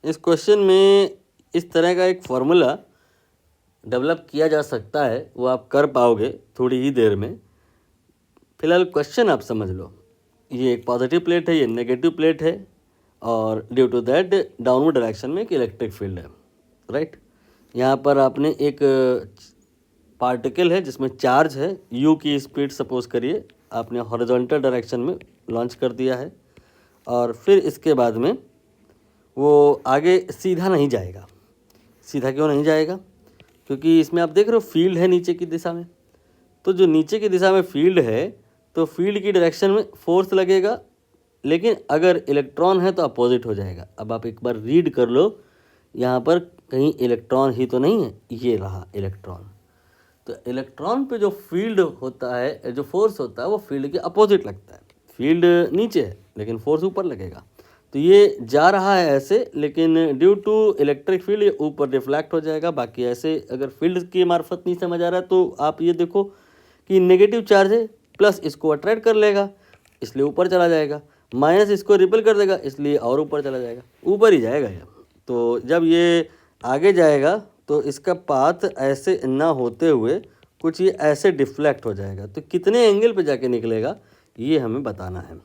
इस क्वेश्चन में इस तरह का एक फॉर्मूला डेवलप किया जा सकता है, वो आप कर पाओगे थोड़ी ही देर में। फिलहाल क्वेश्चन आप समझ लो। ये एक पॉजिटिव प्लेट है, ये नेगेटिव प्लेट है, और due to that downward direction में एक इलेक्ट्रिक फील्ड है, राइट। यहाँ पर आपने एक पार्टिकल है जिसमें चार्ज है, यू की स्पीड सपोज करिए आपने हॉरिजॉन्टल डायरेक्शन में लॉन्च कर दिया है, और फिर इसके बाद में वो आगे सीधा नहीं जाएगा। सीधा क्यों नहीं जाएगा? क्योंकि इसमें आप देख रहे हो फील्ड है नीचे की दिशा में। तो जो नीचे की दिशा में फील्ड है, तो फील्ड की डायरेक्शन में फोर्स लगेगा, लेकिन अगर इलेक्ट्रॉन है तो अपोजिट हो जाएगा। अब आप एक बार रीड कर लो, यहाँ पर कहीं इलेक्ट्रॉन ही तो नहीं है, ये रहा इलेक्ट्रॉन। तो इलेक्ट्रॉन पे जो फील्ड होता है, जो फोर्स होता है, वो फील्ड के अपोजिट लगता है। फील्ड नीचे है लेकिन फोर्स ऊपर लगेगा। तो ये जा रहा है ऐसे, लेकिन ड्यू टू इलेक्ट्रिक फील्ड ये ऊपर रिफ्लेक्ट हो जाएगा। बाकी ऐसे अगर फील्ड के मार्फत नहीं समझ आ रहा है तो आप ये देखो कि नेगेटिव चार्ज है, प्लस इसको अट्रैक्ट कर लेगा इसलिए ऊपर चला जाएगा, माइनस इसको रिपेल कर देगा इसलिए और ऊपर चला जाएगा, ऊपर ही जाएगा ये। तो जब ये आगे जाएगा तो इसका पाथ ऐसे ना होते हुए कुछ ये ऐसे डिफ्लेक्ट हो जाएगा। तो कितने एंगल पे जाके निकलेगा ये हमें बताना है,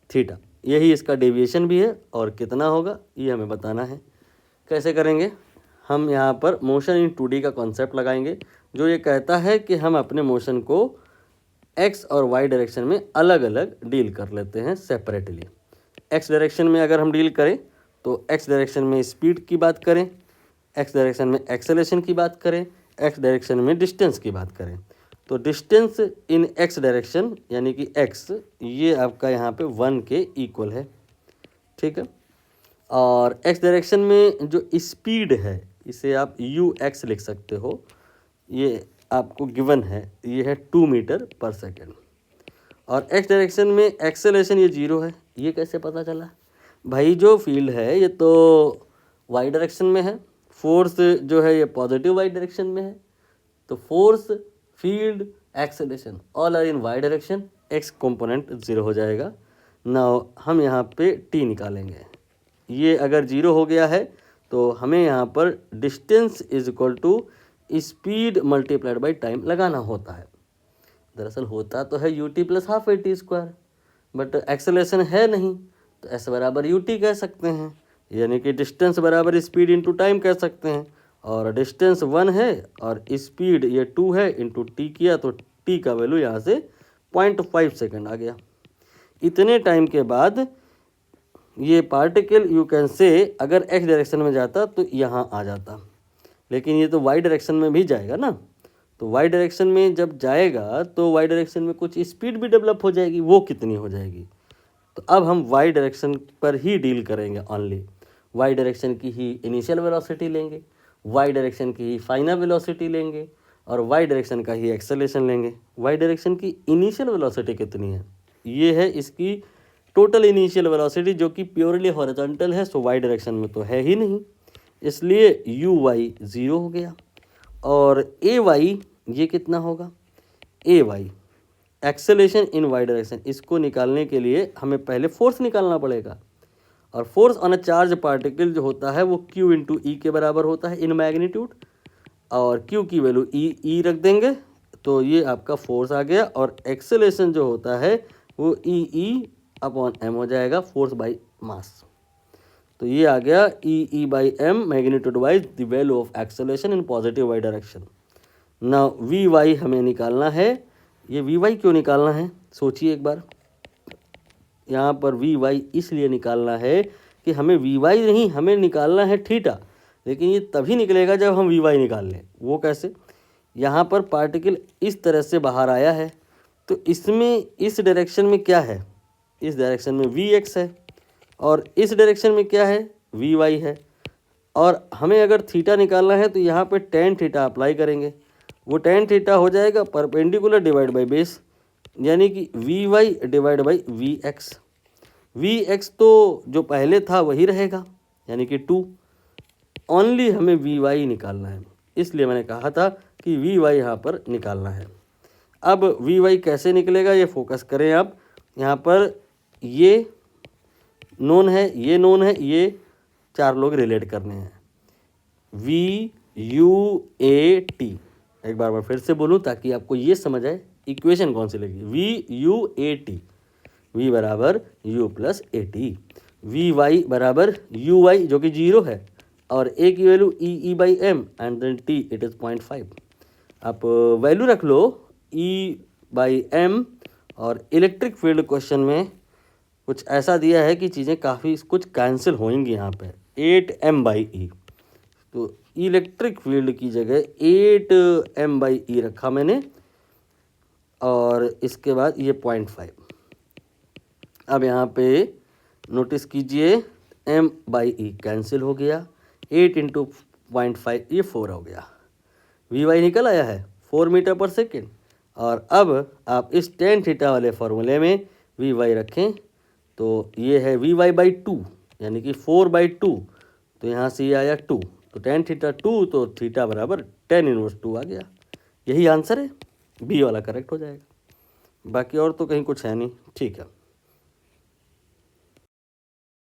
थीटा। यही इसका डेविएशन भी है, और कितना होगा ये हमें बताना है। कैसे करेंगे? हम यहाँ पर मोशन इन 2D का कॉन्सेप्ट लगाएंगे, जो ये कहता है कि हम अपने मोशन को एक्स और वाई डायरेक्शन में अलग अलग डील कर लेते हैं सेपरेटली। एक्स डायरेक्शन में अगर हम डील करें तो एक्स डायरेक्शन में स्पीड की बात करें, एक्स डायरेक्शन में एक्सेलरेशन की बात करें, एक्स डायरेक्शन में डिस्टेंस की बात करें। तो डिस्टेंस इन एक्स डायरेक्शन यानी कि एक्स, ये आपका यहाँ पे 1 के इक्वल है, ठीक है। और एक्स डायरेक्शन में जो स्पीड है इसे आप यू एक्स लिख सकते हो, ये आपको गिवन है, ये है 2 मीटर पर सेकेंड। और एक्स डायरेक्शन में एक्सेलरेशन ये 0 है। ये कैसे पता चला? भाई जो फील्ड है ये तो वाई डायरेक्शन में है, फोर्स जो है ये पॉजिटिव वाई डायरेक्शन में है। तो force, field, acceleration all are in Y direction, X component 0 हो जाएगा। नाउ हम यहाँ पे टी निकालेंगे। ये अगर 0 हो गया है तो हमें यहाँ पर distance is equal to speed multiplied by time लगाना होता है। दरअसल होता तो है U T plus half a T square, but acceleration है नहीं, तो एस बराबर यू टी कह सकते हैं, यानी कि डिस्टेंस बराबर स्पीड इंटू टाइम कह सकते हैं। और डिस्टेंस 1 है और स्पीड ये 2 है, इंटू टी किया तो टी का वैल्यू यहाँ से 0.5 सेकेंड आ गया। इतने टाइम के बाद ये पार्टिकल यू कैन से अगर एक्स डायरेक्शन में जाता तो यहाँ आ जाता, लेकिन ये तो वाई डायरेक्शन में भी जाएगा ना। तो वाई डायरेक्शन में जब जाएगा तो वाई डायरेक्शन में कुछ स्पीड भी डेवलप हो जाएगी, वो कितनी हो जाएगी? तो अब हम वाई डायरेक्शन पर ही डील करेंगे ओनली। वाई डायरेक्शन की ही इनिशियल वेलोसिटी लेंगे, वाई डायरेक्शन की ही फाइनल वेलोसिटी लेंगे, और वाई डायरेक्शन का ही एक्सेलरेशन लेंगे। वाई डायरेक्शन की इनिशियल वेलोसिटी कितनी है? ये है इसकी टोटल इनिशियल वेलोसिटी, जो कि प्योरली हॉरिजॉन्टल है, सो वाई डायरेक्शन में तो है ही नहीं, इसलिए यू वाई 0 हो गया। और ए वाई ये कितना होगा? A y acceleration in Y direction, इसको निकालने के लिए हमें पहले फोर्स निकालना पड़ेगा। और force on a charge particle जो होता है वो Q इंटू ई के बराबर होता है इन मैग्नीट्यूड, और Q की वैल्यू ई रख देंगे तो ये आपका फोर्स आ गया। और एक्सेलरेशन जो होता है वो ई अपॉन एम हो जाएगा, फोर्स बाई मास। तो ये आ गया e by m magnitude wise the value of acceleration in positive y direction. ना वी वाई हमें निकालना है। ये वी वाई क्यों निकालना है सोचिए एक बार। यहाँ पर वी वाई इसलिए निकालना है कि हमें वी वाई नहीं, हमें निकालना है थीटा, लेकिन ये तभी निकलेगा जब हम वी वाई निकाल लें। वो कैसे? यहाँ पर पार्टिकल इस तरह से बाहर आया है, तो इसमें इस डायरेक्शन में क्या है? इस डायरेक्शन में वी एक्स है, और इस डायरेक्शन में क्या है? वी वाई है। और हमें अगर थीटा निकालना है तो यहाँ पे टेन थीटा अप्लाई करेंगे, वो टेन थीटा हो जाएगा परपेंडिकुलर डिवाइड बाई बेस, यानी कि V Y divide by V X. V X तो जो पहले था वही रहेगा, यानी कि 2। ओनली हमें वी वाई निकालना है, इसलिए मैंने कहा था कि वी वाई यहाँ पर निकालना है। अब वी वाई कैसे निकलेगा ये फोकस करें आप। यहाँ पर ये नोन है, ये नोन है, ये 4 लोग रिलेट करने हैं। VUAT, एक बार मैं फिर से बोलूँ ताकि आपको ये समझ आए इक्वेशन कौन सी लगी। VUAT, V बराबर U प्लस AT, VY बराबर UI जो कि 0 है, और A की value EE/m and then T it is 0.5। आप वैल्यू रख लो E/m, और इलेक्ट्रिक फील्ड क्वेश्चन में कुछ ऐसा दिया है कि चीज़ें काफ़ी कुछ कैंसिल होंगी यहाँ पे। 8m/e, तो इलेक्ट्रिक फील्ड की जगह 8m/e रखा मैंने, और इसके बाद ये 0.5। अब यहाँ पे नोटिस कीजिए m/e कैंसिल हो गया, 8 × 0.5 ये 4 हो गया, Vy निकल आया है 4 मीटर पर सेकेंड। और अब आप इस tan थीटा वाले फॉर्मूले में Vy रखें तो ये है Vy/2 यानी कि 4/2, तो यहाँ से ये आया 2, तो tan थीटा 2, तो थीटा बराबर tan इनवर्स 2 आ गया। यही आंसर है, बी वाला करेक्ट हो जाएगा। बाकी और तो कहीं कुछ है नहीं। ठीक है।